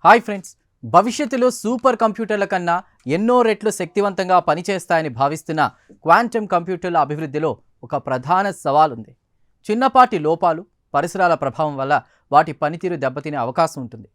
Hi friends, భవిష్యత్తులో super కంప్యూటర్ల కన్నా ఎన్నో రెట్లు శక్తివంతంగా పనిచేస్తాయని భావిస్తున్న క్వాంటమ్ కంప్యూటర్ల అభివృద్ధిలో ఒక ప్రధాన సవాల్ ఉంది. చిన్నపాటి లోపాలు, పరిసరాల ప్రభావం వల్ల వాటి పనితీరు దెబ్బతినే అవకాశం ఉంటుంది.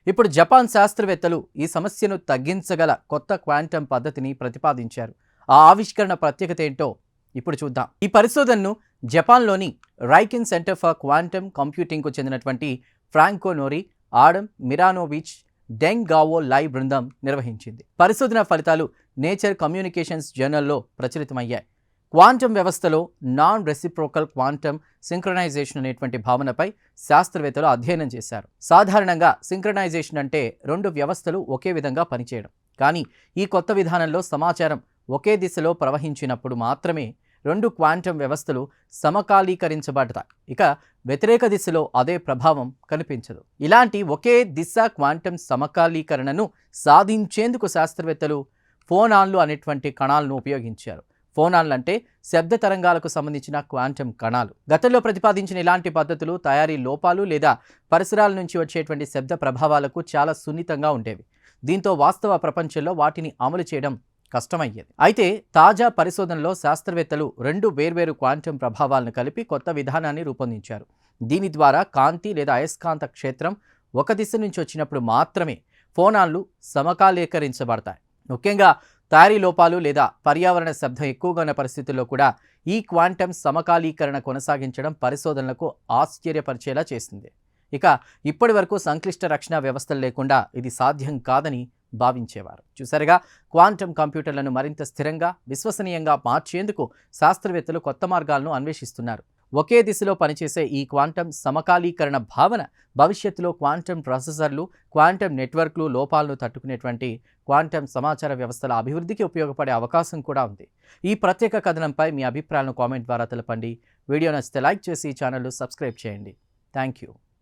ఇప్పుడు జపాన్ శాస్త్రవేత్తలు ఈ సమస్యను తగ్గించగల కొత్త క్వాంటమ్ పద్ధతిని ప్రతిపాదించారు. ఆ ఆవిష్కరణ ప్రత్యేకత ఏంటో ఇప్పుడు చూద్దాం. ఈ పరిశోధనను జపాన్లోని రైకిన్ సెంటర్ ఫర్ క్వాంటమ్ కంప్యూటింగ్కు చెందినటువంటి ఫ్రాంకో నోరి, ఆడమ్ మిరానోవిచ్, డెంగ్ గావో లై బృందం నిర్వహించింది. పరిశోధన ఫలితాలు నేచర్ కమ్యూనికేషన్స్ జర్నల్లో ప్రచురితమయ్యాయి. క్వాంటమ్ వ్యవస్థలో నాన్ రెసిప్రోకల్ క్వాంటమ్ సింక్రనైజేషన్ అనేటువంటి భావనపై శాస్త్రవేత్తలు అధ్యయనం చేశారు. సాధారణంగా సింక్రనైజేషన్ అంటే రెండు వ్యవస్థలు ఒకే విధంగా పనిచేయడం. కానీ ఈ కొత్త విధానంలో సమాచారం ఒకే దిశలో ప్రవహించినప్పుడు మాత్రమే రెండు క్వాంటమ్ వ్యవస్థలు సమకాలీకరించబడతాయి. ఇక వ్యతిరేక దిశలో అదే ప్రభావం కనిపించదు. ఇలాంటి ఒకే దిశ క్వాంటమ్ సమకాలీకరణను సాధించేందుకు శాస్త్రవేత్తలు ఫోనాన్లు అనేటువంటి కణాలను ఉపయోగించారు. ఫోనాన్లు అంటే శబ్ద తరంగాలకు సంబంధించిన క్వాంటమ్ కణాలు. గతంలో ప్రతిపాదించిన ఇలాంటి పద్ధతులు తయారీ లోపాలు లేదా పరిసరాల నుంచి వచ్చేటువంటి శబ్ద ప్రభావాలకు చాలా సున్నితంగా ఉండేవి. దీంతో వాస్తవ ప్రపంచంలో వాటిని అమలు చేయడం కష్టమయ్యేది. అయితే తాజా పరిశోధనలో శాస్త్రవేత్తలు రెండు వేర్వేరు క్వాంటమ్ ప్రభావాలను కలిపి కొత్త విధానాన్ని రూపొందించారు. దీని ద్వారా కాంతి లేదా అయస్కాంత క్షేత్రం ఒక దిశ నుంచి వచ్చినప్పుడు మాత్రమే ఫోనాన్లు సమకాలీకరించబడతాయి. ముఖ్యంగా తయారీ లోపాలు లేదా పర్యావరణ శబ్దం ఎక్కువగా ఉన్న పరిస్థితుల్లో కూడా ఈ క్వాంటమ్ సమకాలీకరణ కొనసాగించడం పరిశోధనలకు ఆశ్చర్యపరిచేలా చేసింది. ఇక ఇప్పటి వరకు సంక్లిష్ట రక్షణ వ్యవస్థలు లేకుండా ఇది సాధ్యం కాదని భావించేవారు. చూసారుగా, క్వాంటమ్ కంప్యూటర్లను మరింత స్థిరంగా, విశ్వసనీయంగా మార్చేందుకు శాస్త్రవేత్తలు కొత్త మార్గాలను అన్వేషిస్తున్నారు. ఒకే దిశలో పనిచేసే ఈ క్వాంటమ్ సమకాలీకరణ భావన భవిష్యత్తులో క్వాంటమ్ ప్రాసెసర్లు, క్వాంటమ్ నెట్వర్క్లు లోపాలను తట్టుకునేటువంటి క్వాంటమ్ సమాచార వ్యవస్థల అభివృద్ధికి ఉపయోగపడే అవకాశం కూడా ఉంది. ఈ ప్రత్యేక కథనంపై మీ అభిప్రాయాలను కామెంట్ ద్వారా తెలపండి. వీడియో నచ్చితే లైక్ చేసి ఛానల్ను సబ్స్క్రైబ్ చేయండి. Thank you.